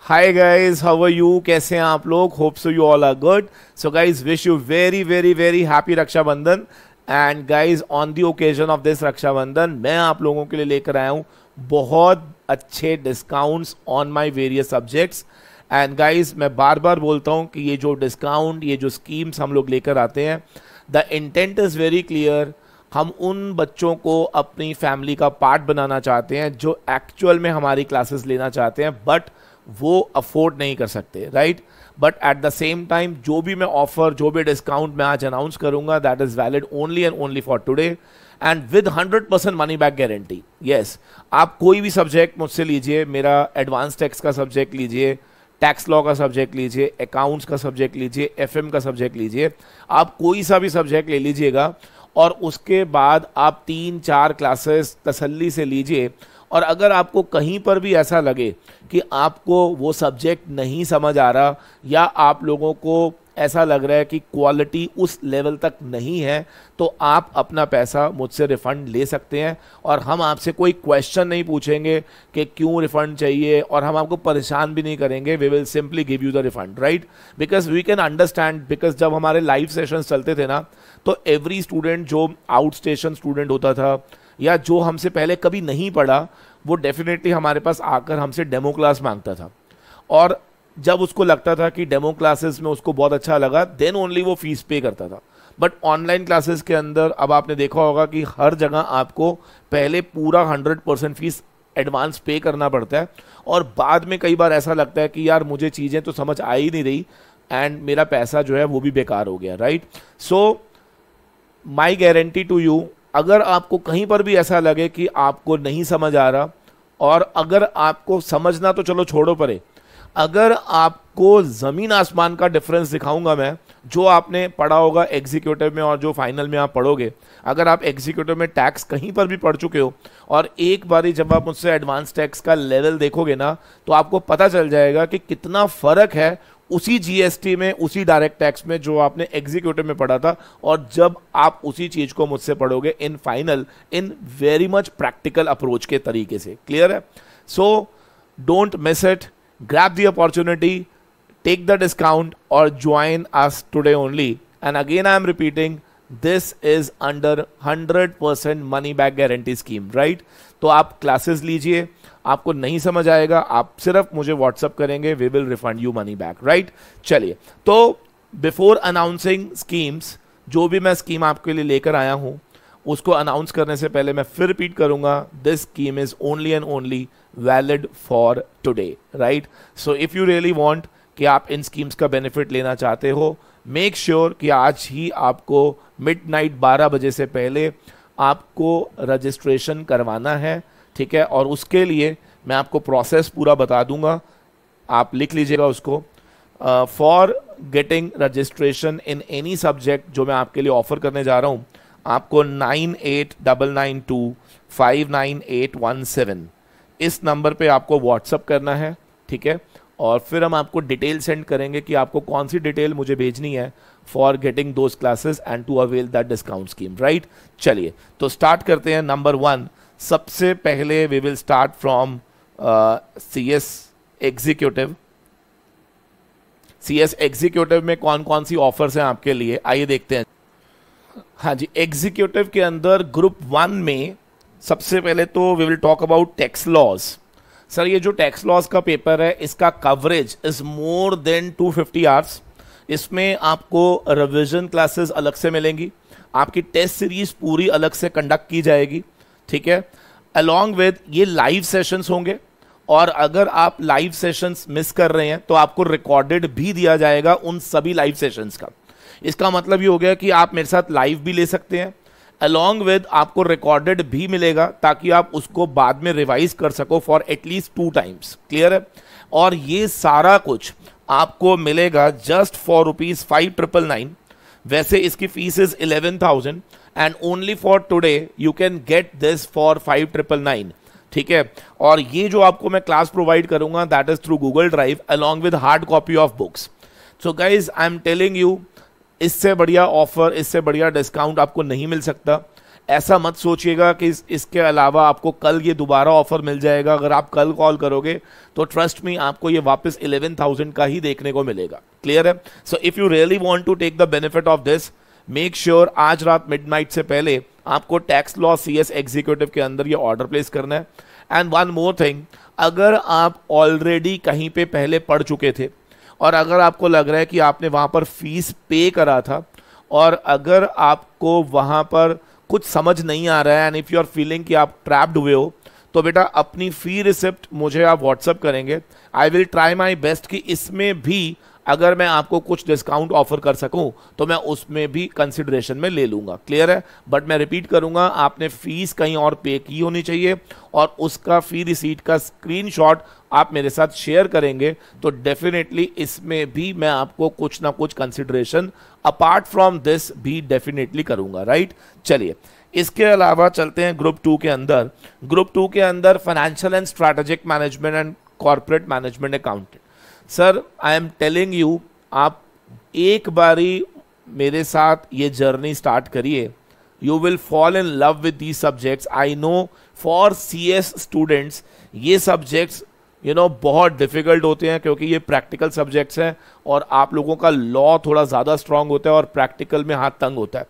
Hi guys, how are you? कैसे हैं आप लोग? Hope so you all are good. So guys, wish you very very very happy Rakshabandhan. And guys, on the occasion of this Rakshabandhan मैं आप लोगों के लिए लेकर आया हूँ बहुत अच्छे discounts on my various subjects. And guys, मैं बार बार बोलता हूँ कि ये जो डिस्काउंट, ये जो स्कीम्स हम लोग लेकर आते हैं, the intent is very clear. हम उन बच्चों को अपनी फैमिली का पार्ट बनाना चाहते हैं जो एक्चुअल में हमारी क्लासेस लेना चाहते हैं बट वो अफोर्ड नहीं कर सकते, right. But at the same time जो भी मैं ऑफर, जो भी डिस्काउंट मैं आज अनाउंस करूंगा, that is valid only and only for today and with 100% money back guarantee. Yes, आप कोई भी सब्जेक्ट मुझसे लीजिए, मेरा एडवांस टैक्स का सब्जेक्ट लीजिए, टैक्स लॉ का सब्जेक्ट लीजिए, अकाउंट्स का सब्जेक्ट लीजिए, एफएम का सब्जेक्ट लीजिए, आप कोई सा भी सब्जेक्ट ले लीजिएगा और उसके बाद आप 3-4 क्लासेस तसल्ली से लीजिए. और अगर आपको कहीं पर भी ऐसा लगे कि आपको वो सब्जेक्ट नहीं समझ आ रहा या आप लोगों को ऐसा लग रहा है कि क्वालिटी उस लेवल तक नहीं है, तो आप अपना पैसा मुझसे रिफ़ंड ले सकते हैं. और हम आपसे कोई क्वेश्चन नहीं पूछेंगे कि क्यों रिफ़ंड चाहिए, और हम आपको परेशान भी नहीं करेंगे. We will simply give you the refund, right. Because we can understand, because जब हमारे लाइव सेशंस चलते थे ना, तो एवरी स्टूडेंट जो आउट स्टेशन स्टूडेंट होता था या जो हमसे पहले कभी नहीं पढ़ा, वो डेफिनेटली हमारे पास आकर हमसे डेमो क्लास मांगता था. और जब उसको लगता था कि डेमो क्लासेस में उसको बहुत अच्छा लगा, देन ओनली वो फीस पे करता था. बट ऑनलाइन क्लासेस के अंदर अब आपने देखा होगा कि हर जगह आपको पहले पूरा 100% फीस एडवांस पे करना पड़ता है, और बाद में कई बार ऐसा लगता है कि यार मुझे चीज़ें तो समझ आ ही नहीं रही एंड मेरा पैसा जो है वो भी बेकार हो गया, right. So my guarantee to you, अगर आपको कहीं पर भी ऐसा लगे कि आपको नहीं समझ आ रहा, और अगर आपको समझना तो चलो छोड़ो परे, अगर आपको ज़मीन आसमान का डिफरेंस दिखाऊंगा मैं, जो आपने पढ़ा होगा एग्जीक्यूटिव में और जो फाइनल में आप पढ़ोगे, अगर आप एग्जीक्यूटिव में टैक्स कहीं पर भी पढ़ चुके हो और एक बारी जब आप मुझसे एडवांस टैक्स का लेवल देखोगे ना, तो आपको पता चल जाएगा कि कितना फ़र्क है उसी जीएसटी में, उसी डायरेक्ट टैक्स में जो आपने एग्जीक्यूटिव में पढ़ा था, और जब आप उसी चीज़ को मुझसे पढ़ोगे in final, in very much practical approach के तरीके से. क्लियर है? So don't miss it, grab the opportunity, take the discount or join us today only. And again I am repeating, this is under 100% money back guarantee scheme, right? तो आप classes लीजिए, आपको नहीं समझ आएगा, आप सिर्फ मुझे व्हाट्सअप करेंगे, we will refund you money back, right. चलिए, तो बिफोर अनाउंसिंग स्कीम्स, जो भी मैं स्कीम आपके लिए लेकर आया हूँ उसको अनाउंस करने से पहले मैं फिर रिपीट करूंगा, this scheme is only and only valid for today, right. So if you really want कि आप इन स्कीम्स का बेनिफिट लेना चाहते हो, मेक श्योर कि आज ही आपको मिडनाइट 12 बजे से पहले आपको रजिस्ट्रेशन करवाना है, ठीक है. और उसके लिए मैं आपको प्रोसेस पूरा बता दूंगा, आप लिख लीजिएगा उसको. For getting registration in any subject जो मैं आपके लिए ऑफर करने जा रहा हूँ, आपको 9899259817 इस नंबर पे आपको व्हाट्सअप करना है, ठीक है. और फिर हम आपको डिटेल सेंड करेंगे कि आपको कौन सी डिटेल मुझे भेजनी है for getting those classes and to avail that discount scheme, right. चलिए, तो स्टार्ट करते हैं. नंबर 1, सबसे पहले we will start from CS executive. CS executive में कौन कौन सी ऑफर्स हैं आपके लिए, आइए देखते हैं. हाँ जी, एग्जीक्यूटिव के अंदर ग्रुप 1 में सबसे पहले तो we will talk about tax laws. Sir, ये जो टैक्स लॉज का पेपर है, इसका coverage is more than 250 hours. इसमें आपको रिवीजन क्लासेस अलग से मिलेंगी, आपकी टेस्ट सीरीज पूरी अलग से कंडक्ट की जाएगी, ठीक है. अलॉन्ग विद ये लाइव सेशंस होंगे, और अगर आप लाइव सेशंस मिस कर रहे हैं तो आपको रिकॉर्डेड भी दिया जाएगा उन सभी लाइव सेशंस का. इसका मतलब ये हो गया कि आप मेरे साथ लाइव भी ले सकते हैं, अलॉन्ग विद आपको रिकॉर्डेड भी मिलेगा, ताकि आप उसको बाद में रिवाइज कर सको फॉर एटलीस्ट 2 टाइम्स. क्लियर है? और ये सारा कुछ आपको मिलेगा जस्ट फॉर ₹5,999. वैसे इसकी fees is 11,000 and only for today you can get this for 5,999, ठीक है. और ये जो आपको मैं क्लास प्रोवाइड करूंगा, that is through Google drive along with hard copy of books. So guys, I am telling you, इससे बढ़िया ऑफर, इससे बढ़िया डिस्काउंट आपको नहीं मिल सकता. ऐसा मत सोचिएगा कि इसके अलावा आपको कल ये दोबारा ऑफर मिल जाएगा। अगर आप कल कॉल करोगे तो ट्रस्ट मी आपको ये वापस 11,000 का ही देखने को मिलेगा। क्लियर है? So if you really want to take the benefit of this, make sure आज रात मिडनाइट से पहले आपको टैक्स लॉ CS एग्जीक्यूटिव के अंदर ये ऑर्डर प्लेस करना है। एंड वन मोर थिंग, अगर आप ऑलरेडी कहीं पे पहले पढ़ चुके थे और अगर आपको लग रहा है कि आपने वहां पर फीस पे करा था और अगर आपको वहां पर कुछ समझ नहीं आ रहा है and if you are feeling कि आप ट्रैप्ड हुए हो, तो बेटा अपनी फी रिसिप्ट मुझे आप व्हाट्सअप करेंगे। I will try my best कि इसमें भी अगर मैं आपको कुछ डिस्काउंट ऑफर कर सकूं तो मैं उसमें भी कंसिडरेशन में ले लूंगा। क्लियर है? बट मैं रिपीट करूंगा, आपने फीस कहीं और पे की होनी चाहिए और उसका फी रिसीट का स्क्रीनशॉट आप मेरे साथ शेयर करेंगे तो डेफिनेटली इसमें भी मैं आपको कुछ ना कुछ कंसिडरेशन अपार्ट फ्रॉम दिस भी डेफिनेटली करूंगा। राइट? चलिए, इसके अलावा चलते हैं ग्रुप 2 के अंदर। ग्रुप 2 के अंदर financial and strategic management and corporate management accountant. Sir I am telling you, आप एक बारी मेरे साथ ये जर्नी स्टार्ट करिए, you will fall in love with these subjects. I know for CS students ये सब्जेक्ट्स बहुत डिफिकल्ट होते हैं क्योंकि ये प्रैक्टिकल सब्जेक्ट्स हैं और आप लोगों का लॉ थोड़ा ज़्यादा स्ट्रांग होता है और प्रैक्टिकल में हाथ तंग होता है।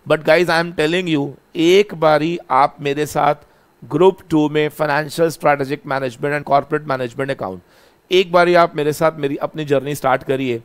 But guys I am telling you, एक बारी आप मेरे साथ ग्रुप 2 में financial strategic management and corporate management account, एक बारी आप मेरे साथ मेरी अपनी जर्नी स्टार्ट करिए,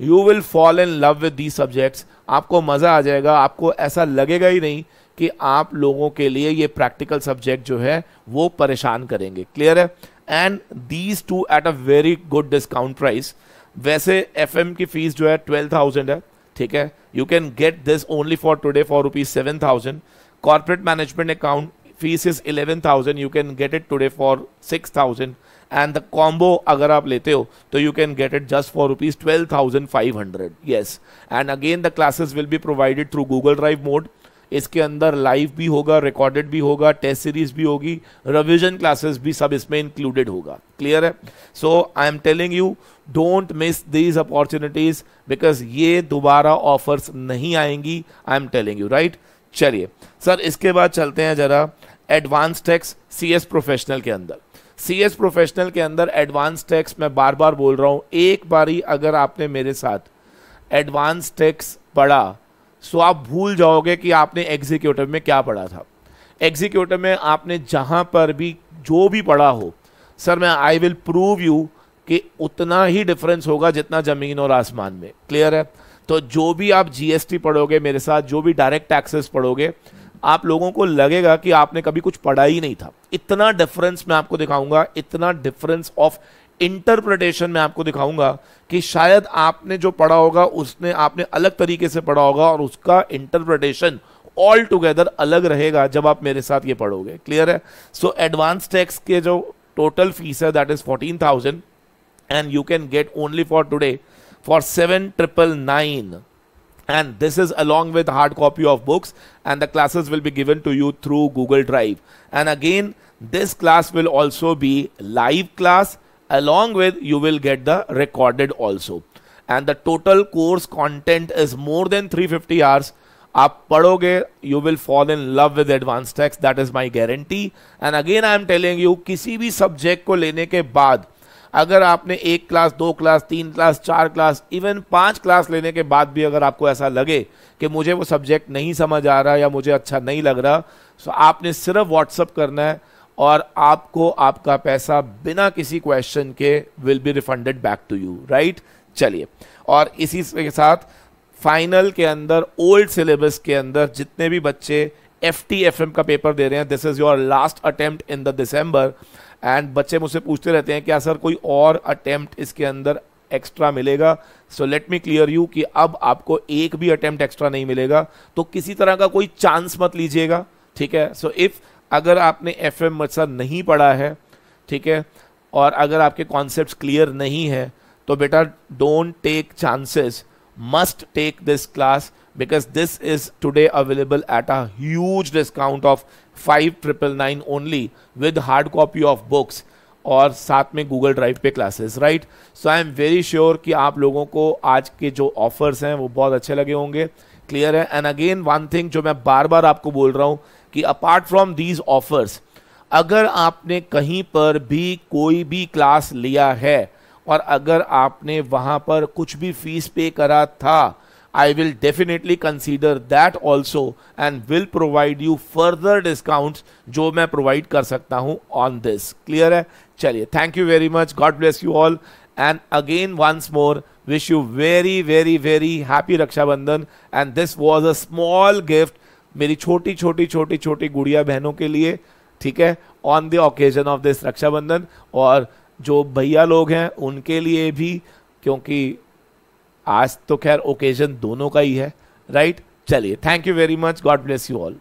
you will fall in love with these subjects. आपको मज़ा आ जाएगा, आपको ऐसा लगेगा ही नहीं कि आप लोगों के लिए ये प्रैक्टिकल सब्जेक्ट जो है वो परेशान करेंगे। क्लियर है? And these two at a very good discount price. वैसे FM की फीस जो है 12,000 है, ठीक है? You can get this only for today for ₹7,000। Corporate management account fees is 11,000, you can get it today for 6,000 and the combo अगर आप लेते हो तो you can get it just for ₹12,500। Yes, and again the classes will be provided through Google drive mode. इसके अंदर live भी होगा, recorded भी होगा, टेस्ट सीरीज भी होगी, रिवीजन क्लासेस भी सब इसमें इंक्लूडेड होगा। क्लियर है? So I am telling you, don't miss these opportunities because ये दोबारा ऑफर्स नहीं आएंगी। I am telling you. Right? चलिए सर, इसके बाद चलते हैं जरा एडवांस टैक्स CS प्रोफेशनल के अंदर। CS प्रोफेशनल के अंदर एडवांस टैक्स, मैं बार बार बोल रहा हूं, एक बारी अगर आपने मेरे साथ एडवांस टैक्स पढ़ा सो आप भूल जाओगे कि आपने एग्जीक्यूटिव में क्या पढ़ा था। एग्जीक्यूटिव में आपने जहां पर भी जो भी पढ़ा हो, सर मैं आई विल प्रूव यू कि उतना ही डिफरेंस होगा जितना जमीन और आसमान में। क्लियर है? तो जो भी आप GST पढ़ोगे मेरे साथ, जो भी डायरेक्ट टैक्सेस पढ़ोगे, आप लोगों को लगेगा कि आपने कभी कुछ पढ़ा ही नहीं था। इतना डिफरेंस मैं आपको दिखाऊंगा, इतना डिफरेंस ऑफ इंटरप्रिटेशन में आपको दिखाऊंगा कि शायद आपने जो पढ़ा होगा उसने आपने अलग तरीके से पढ़ा होगा और उसका इंटरप्रिटेशन ऑल टुगेदर अलग रहेगा जब आप मेरे साथ ये पढ़ोगे। क्लियर है? सो एडवांस टैक्स के जो टोटल फीस है that is 14,000 and you can get only for today for 7,999 and this is along with hard copy of books and the classes will be given to you through Google Drive. And again, this class will also be live class, along with you will get the recorded also. And the total course content is more than 350 hours. आप पढ़ोगे, you will fall in love with advanced tax, that is my guarantee. And again I am telling you, किसी भी subject को लेने के बाद अगर आपने 1 class, 2 class, 3 class, 4 class, even 5 class लेने के बाद भी अगर आपको ऐसा लगे कि मुझे वो सब्जेक्ट नहीं समझ आ रहा या मुझे अच्छा नहीं लग रहा, तो आपने सिर्फ व्हाट्सअप करना है और आपको आपका पैसा बिना किसी क्वेश्चन के will be refunded back to you. Right? चलिए, और इसी के साथ फाइनल के अंदर ओल्ड सिलेबस के अंदर जितने भी बच्चे FTFM का पेपर दे रहे हैं, this is your last attempt in the December. And बच्चे मुझसे पूछते रहते हैं क्या सर कोई और अटेम्प्ट इसके अंदर एक्स्ट्रा मिलेगा? So let me clear you कि अब आपको एक भी अटेम्प्ट एक्स्ट्रा नहीं मिलेगा, तो किसी तरह का कोई चांस मत लीजिएगा। ठीक है? सो इफ अगर आपने FM सर नहीं पढ़ा है, ठीक है, और अगर आपके कॉन्सेप्ट्स क्लियर नहीं है, तो बेटा don't take chances, must take this class because this is today available at a huge discount of 5,999 only with hard copy of books और साथ में गूगल ड्राइव पे classes. Right? So I am very sure कि आप लोगों को आज के जो ऑफर्स हैं वो बहुत अच्छे लगे होंगे। क्लियर है। एंड अगेन वन थिंग जो मैं बार बार आपको बोल रहा हूं कि अपार्ट फ्रॉम दीज ऑफर्स, अगर आपने कहीं पर भी कोई भी क्लास लिया है और अगर आपने वहां पर कुछ भी फीस पे करा था, I will definitely consider that also and will provide you further discounts जो मैं provide कर सकता हूं on this. Clear है? चलिए, thank you very much. God bless you all. And again once more, wish you very very very happy Rakshabandhan. And this was a small gift मेरी छोटी छोटी छोटी छोटी गुड़िया बहनों के लिए, ठीक है, on the occasion of this Rakshabandhan, और जो भैया लोग हैं उनके लिए भी, क्योंकि आज तो खैर ओकेजन दोनों का ही है, राइट। चलिए, thank you very much, God bless you all.